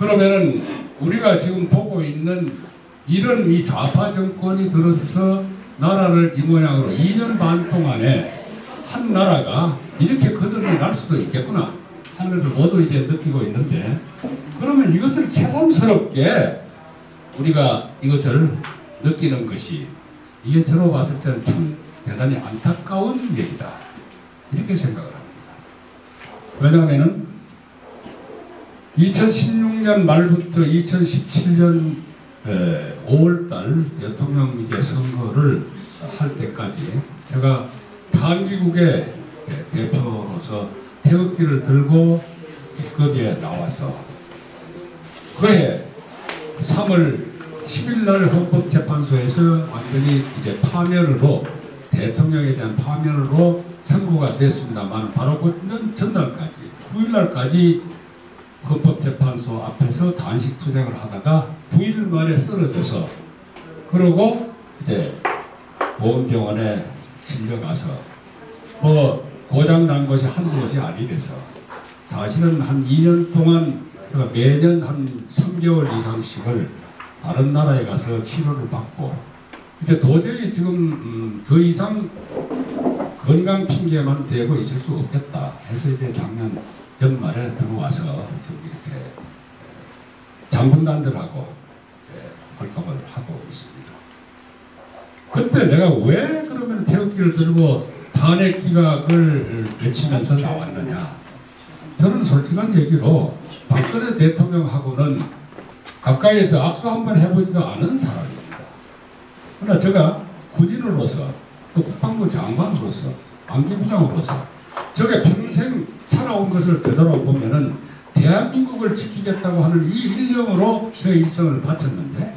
그러면은 우리가 지금 보고 있는 이런 이 좌파 정권이 들어서서 나라를 이 모양으로 2년 반 동안에 한 나라가 이렇게 거듭이 날 수도 있겠구나 하는 것을 모두 이제 느끼고 있는데, 그러면 이것을 새삼스럽게 우리가 이것을 느끼는 것이, 이게 저로 봤을 때는 참 대단히 안타까운 얘기다 이렇게 생각을 합니다. 왜냐하면 2016년 말부터 2017년 5월달 대통령 이제 선거를 할 때까지 제가 단기국의 대표로서 태극기를 들고 거기에 나와서 그해 3월 10일 날 헌법재판소에서 완전히 이제 파면으로, 대통령에 대한 파면으로 선고가 됐습니다만, 바로 그 전날까지 9일 날까지 헌법재판소 앞에서 단식 투쟁을 하다가 9일 만에 쓰러져서, 그러고 이제 보건병원에 실려가서 뭐 고장난 것이 한두 것이 아니라서 사실은 한 2년 동안 매년 한 3개월 이상씩을 다른 나라에 가서 치료를 받고, 이제 도저히 지금 더 이상 건강 핑계만 대고 있을 수 없겠다 해서 이제 작년 연말에 들어와서 좀 이렇게 장군단들하고 활동을 하고 있습니다. 그때 내가 왜 그러면 태극기를 들고 탄핵 기각을 외치면서 나왔느냐. 저는 솔직한 얘기로 박근혜 대통령하고는 가까이에서 악수 한번 해보지도 않은 사람입니다. 그러나 제가 군인으로서, 또 국방부 장관으로서, 안기부장으로서 저게 평생 살아온 것을 되돌아보면은 대한민국을 지키겠다고 하는 이 일념으로 제 일생을 바쳤는데,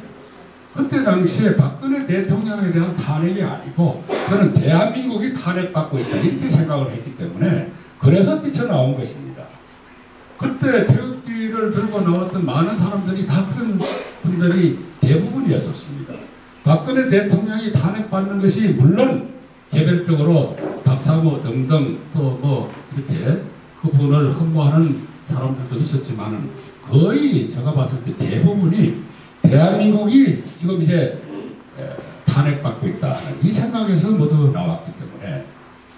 그때 당시에 박근혜 대통령에 대한 탄핵이 아니고 저는 대한민국이 탄핵받고 있다 이렇게 생각을 했기 때문에 그래서 뛰쳐나온 것입니다. 그때 태극기를 들고 나왔던 많은 사람들이 다 그런 분들이 대부분이었었습니다. 박근혜 대통령이 탄핵받는 것이 물론 개별적으로 박사모 등등 또 뭐 이렇게 그분을 흠모하는 사람들도 있었지만은 거의 제가 봤을 때 대부분이 대한민국이 지금 이제 탄핵받고 있다 이 생각에서 모두 나왔기 때문에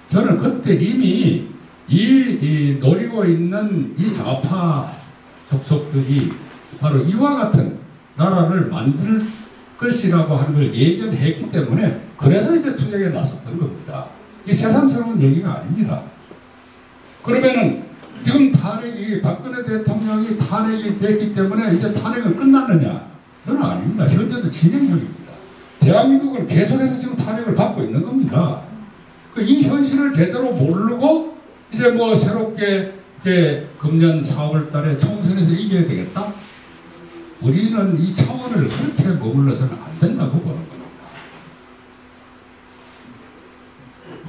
저는 그때 이미 이 노리고 있는 이 좌파 족속들이 바로 이와 같은 나라를 만들 것이라고 하는 걸 예견했기 때문에 그래서 이제 투쟁에 나섰던 겁니다. 이 새삼스러운 얘기가 아닙니다. 그러면은 지금 탄핵이, 박근혜 대통령이 탄핵이 됐기 때문에 이제 탄핵은 끝났느냐? 저는 아닙니다. 현재도 진행형입니다. 대한민국은 계속해서 지금 탄핵을 받고 있는 겁니다. 이 현실을 제대로 모르고 이제 뭐 새롭게 이제 금년 4월 달에 총선에서 이겨야 되겠다? 우리는 이 차원을 그렇게 머물러서는 안 된다고 보는 겁니다.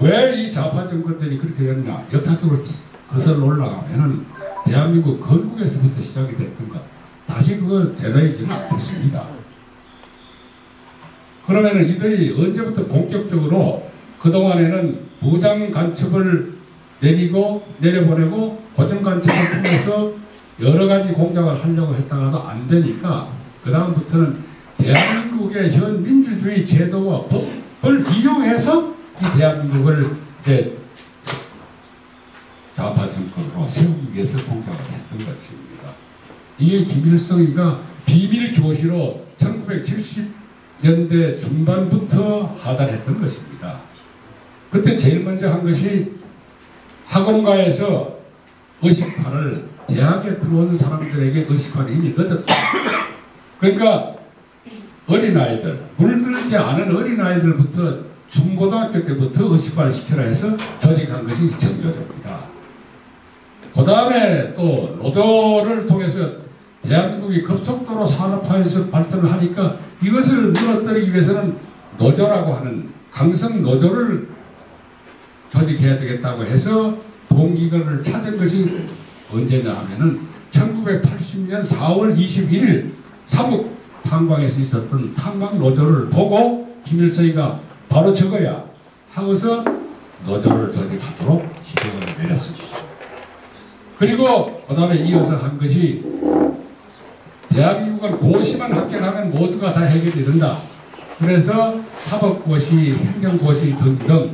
왜 이 좌파 정권들이 그렇게 했냐? 역사적으로 거슬러 올라가면은 대한민국 건국에서부터 시작이 됐던 것. 다시 그거 되뇌이지는 않겠습니다. 그러면은 이들이 언제부터 본격적으로 그동안에는 무장 간첩을 내려보내고 고정 간첩을 통해서 여러 가지 공작을 하려고 했다가도 안 되니까 그 다음부터는 대한민국의 현 민주주의 제도와 법을 이용해서 이 대한민국을 이제 좌파 정권으로 세우기 위해서 공작을 했던 것입니다. 이게 김일성이가 비밀 교시로 1970년대 중반부터 하달했던 것입니다. 그때 제일 먼저 한 것이 학원가에서 의식화를 대학에 들어온 사람들에게 의식화는 이미 늦었다. 그러니까 어린아이들, 물들지 않은 어린아이들부터 중고등학교 때부터 의식화를 시켜라 해서 조직한 것이 정교조입니다. 그 다음에 또 노조를 통해서 대한민국이 급속도로 산업화해서 발전을 하니까 이것을 무너뜨리기 위해서는 노조라고 하는 강성 노조를 조직해야 되겠다고 해서 동기근을 찾은 것이 언제냐 하면은 1980년 4월 21일 사북 탄광에서 있었던 탄광 노조를 보고 김일성이가 바로 저거야 하고서 노조를 조직하도록 지령을 내렸습니다. 그리고 그 다음에 이어서 한 것이 대한민국은 고시만 합격하면 모두가 다 해결이 된다. 그래서 사법고시, 행정고시 등등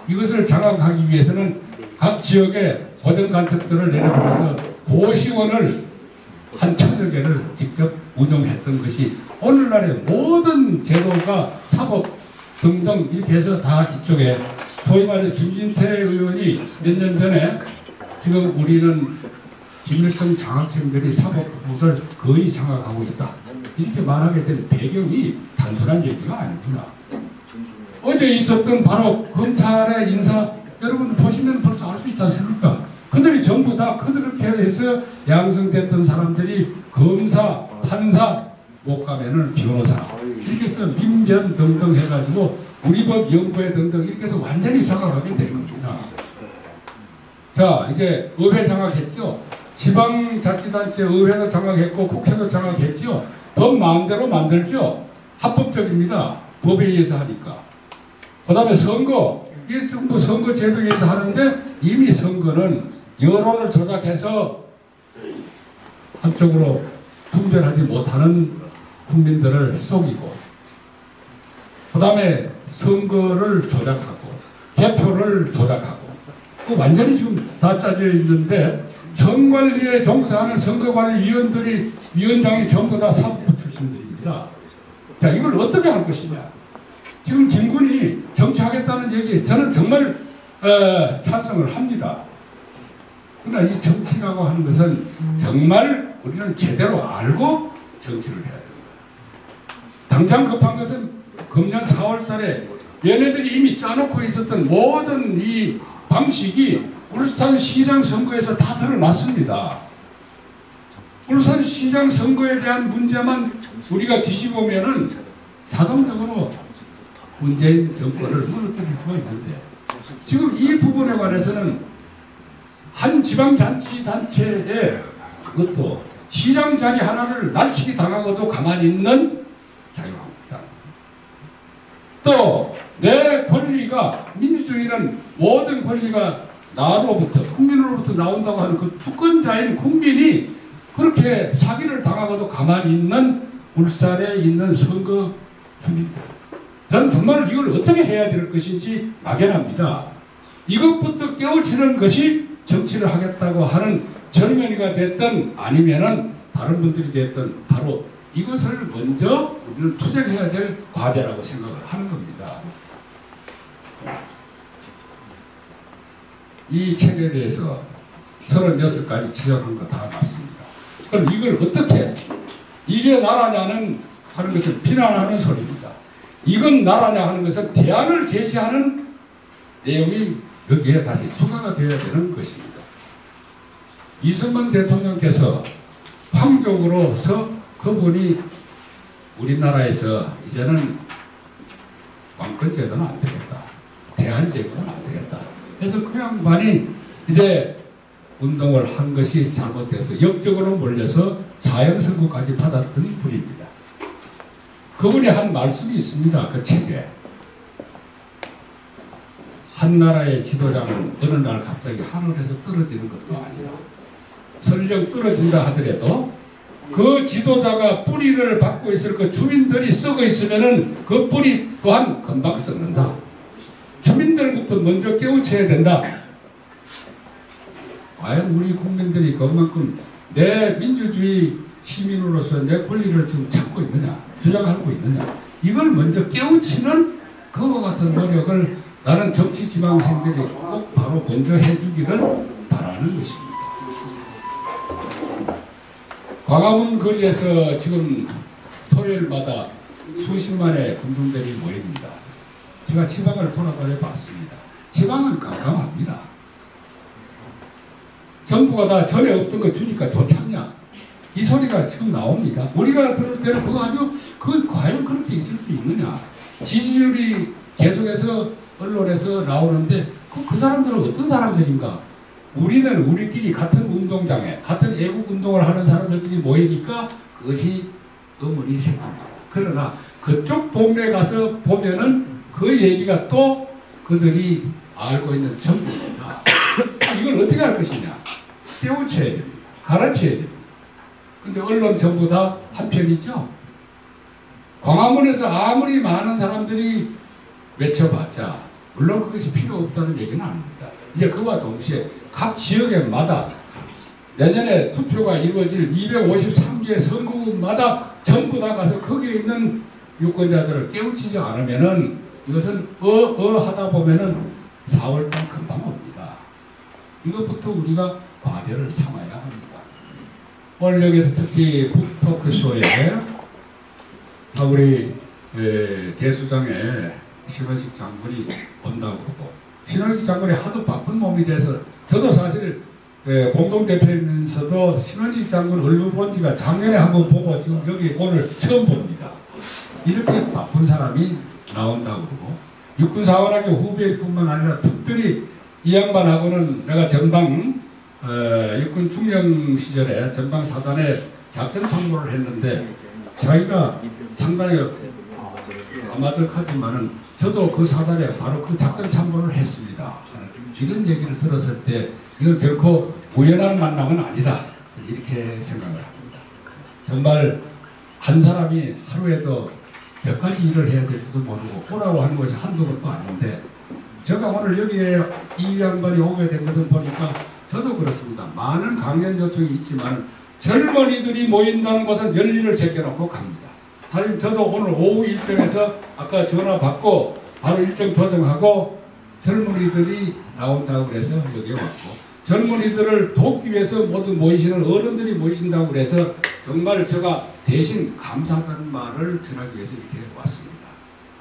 이것을 장악하기 위해서는 각 지역에 고정간첩들을 내려보내서 고시원을 한 1000여 개를 직접 운영했던 것이 오늘날의 모든 제도가 사법 등등 이렇게 해서 다 이쪽에 소위 말해 김진태 의원이 몇 년 전에 지금 우리는 김일성 장학생들이 사법부를 거의 장악하고 있다. 이렇게 말하게 된 배경이 단순한 얘기가 아니구나. 어제 있었던 바로 검찰의 인사 여러분 보시면 벌써 알 수 있지 않습니까? 그들이 전부 다 그렇게 해서 양성됐던 사람들이 검사, 판사, 못 가면은 변호사 이렇게 해서 민변 등등 해가지고 우리법 연구회 등등 이렇게 해서 완전히 장악하게 된 겁니다. 자 이제 의회 장악했죠. 지방자치단체 의회도 장악했고 국회도 장악했죠. 법 마음대로 만들죠. 합법적입니다. 법에 의해서 하니까. 그 다음에 선거. 이 정부 선거 제도에 의해서 하는데 이미 선거는 여론을 조작해서 한쪽으로 분별하지 못하는 국민들을 속이고 그 다음에 선거를 조작하고 개표를 조작하고 완전히 지금 다 짜져 있는데 선관리에 종사하는 선거관리위원들이 위원장이 전부 다 사법부 출신들입니다. 자 이걸 어떻게 할 것이냐. 지금 김군이 정치하겠다는 얘기 저는 정말 찬성을 합니다. 그러나 이 정치라고 하는 것은 정말 우리는 제대로 알고 정치를 해야 됩니다. 당장 급한 것은 금년 4월 달에 얘네들이 이미 짜놓고 있었던 모든 이 방식이 울산시장 선거에서 다 드러났습니다. 울산시장 선거에 대한 문제만 우리가 뒤집으면은 자동적으로 문재인 정권을 무너뜨릴 수가 있는데 지금 이 부분에 관해서는 한 지방자치단체에 그것도 시장 자리 하나를 날치기 당하고도 가만히 있는 자유한국당. 또 내 권리가 민주주의는 모든 권리가 나로부터 국민으로부터 나온다고 하는 그 주권자인 국민이 그렇게 사기를 당하고도 가만히 있는 울산에 있는 선거 주민들. 저는 정말 이걸 어떻게 해야 될 것인지 막연합니다. 이것부터 깨우치는 것이 정치를 하겠다고 하는 젊은이가 됐든 아니면은 다른 분들이 됐든 바로 이것을 먼저 우리는 투쟁해야 될 과제라고 생각을 하는 겁니다. 이 책에 대해서 36가지 지적한 거 다 맞습니다. 그럼 이걸 어떻게 이게 나라냐는 하는 것을 비난하는 소리입니다. 이건 나라냐 하는 것은 대안을 제시하는 내용이 여기에 다시 추가가 되어야 되는 것입니다. 이승만 대통령께서 황족으로서 그분이 우리나라에서 이제는 왕권제도는 안 되겠다. 대한제도는 안 되겠다. 그래서 그 양반이 이제 운동을 한 것이 잘못돼서 역적으로 몰려서 사형선고까지 받았던 분입니다. 그분이 한 말씀이 있습니다. 그 책에. 한 나라의 지도자는 어느 날 갑자기 하늘에서 떨어지는 것도 아니다. 설령 떨어진다 하더라도 그 지도자가 뿌리를 받고 있을 그 주민들이 썩어 있으면은 그 뿌리 또한 금방 썩는다. 주민들부터 먼저 깨우쳐야 된다. 과연 우리 국민들이 그만큼 내 민주주의 시민으로서 내 권리를 지금 찾고 있느냐, 주장하고 있느냐, 이걸 먼저 깨우치는 그와 같은 노력을 나는 정치 지망생들이 꼭 바로 먼저 해주기를 바라는 것입니다. 광화문 거리에서 지금 토요일마다 수십만의 군중들이 모입니다. 제가 지방을 돌아다녀 봤습니다. 지방은 깜깜합니다. 정부가 다 전에 없던 거 주니까 좋잖냐. 이 소리가 지금 나옵니다. 우리가 들을 때는 그거 아주 과연 그렇게 있을 수 있느냐. 지지율이 계속해서 언론에서 나오는데 그 사람들은 어떤 사람들인가. 우리는 우리끼리 같은 운동장에 같은 애국운동을 하는 사람들끼리 모이니까 그것이 의문이 생깁니다. 그러나 그쪽 동네에 가서 보면은 그 얘기가 또 그들이 알고 있는 전부입니다. 이걸 어떻게 할 것이냐. 깨우쳐야 됩니다. 가르쳐야 됩니다. 근데 언론 전부 다 한편이죠. 광화문에서 아무리 많은 사람들이 외쳐봤자 물론 그것이 필요 없다는 얘기는 아닙니다. 이제 그와 동시에 각 지역마다 내년에 투표가 이루어질 253개 선거구마다 전부 다 가서 거기에 있는 유권자들을 깨우치지 않으면은 이것은 하다 보면은 4월달 금방 옵니다. 이것부터 우리가 과제를 삼아야 합니다. 오늘 여기서 특히 북토크쇼에 우리 대수장에 신원식 장군이 온다고 하고 신원식 장군이 하도 바쁜 몸이 돼서 저도 사실 공동대표이면서도 신원식 장군 얼굴 본 지가 작년에 한번 보고 지금 여기 오늘 처음 봅니다. 이렇게 바쁜 사람이 나온다고 그러고 육군사관학교 후배뿐만 아니라 특별히 이 양반하고는 내가 전방 육군 중령 시절에 전방 사단에 작전 참모를 했는데 자기가 상당히 아마적하지만은 저도 그 사단에 바로 그 작전 참모를 했습니다. 이런 얘기를 들었을 때 이건 결코 우연한 만남은 아니다 이렇게 생각을 합니다. 정말 한 사람이 하루에도 몇 가지 일을 해야 될지도 모르고 오라고 하는 것이 한두 번도 아닌데 제가 오늘 여기에 이 양반이 오게 된 것을 보니까 저도 그렇습니다. 많은 강연 요청이 있지만 젊은이들이 모인다는 것은 열일을 제껴놓고 갑니다. 사실 저도 오늘 오후 일정에서 아까 전화 받고 바로 일정 조정하고 젊은이들이 나온다고 그래서 여기 왔고 젊은이들을 돕기 위해서 모두 모이시는 어른들이 모이신다고 그래서 정말 제가 대신 감사하다는 말을 전하기 위해서 이렇게 왔습니다.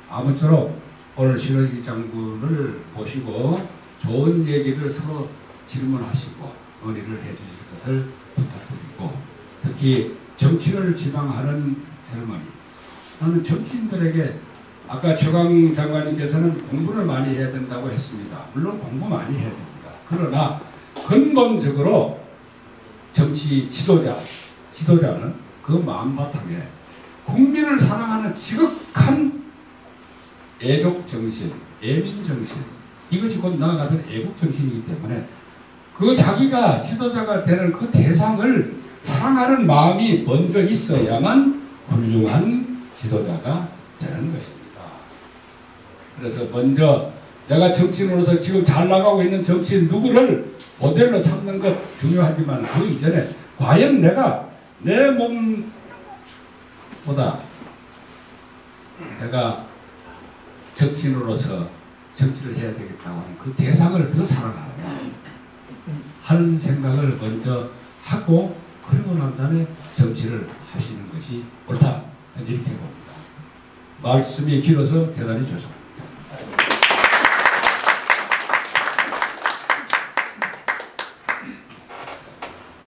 아무쪼록 오늘 신원식 장군을 모시고 좋은 얘기를 서로 질문하시고 논의를 해주실 것을 부탁드리고 특히 정치를 지망하는 젊은이 나는 정치인들에게 아까 최강 장관님께서는 공부를 많이 해야 된다고 했습니다. 물론 공부 많이 해야 됩니다. 그러나 근본적으로 정치 지도자는 그 마음바탕에 국민을 사랑하는 지극한 애족정신, 애민정신 이것이 곧 나아가서 애국정신이기 때문에 그 자기가 지도자가 되는 그 대상을 사랑하는 마음이 먼저 있어야만 훌륭한 지도자가 되는 것입니다. 그래서 먼저 내가 정치인으로서 지금 잘 나가고 있는 정치인 누구를 모델로 삼는 것 중요하지만 그 이전에 과연 내가 내 몸보다 내가 정치인으로서 정치를 해야 되겠다고 하는 그 대상을 더 사랑하는 하는 생각을 먼저 하고 그러고 난 다음에 정치를 하시는 것이 옳다. 이렇게 봅니다. 말씀이 길어서 대단히 죄송합니다.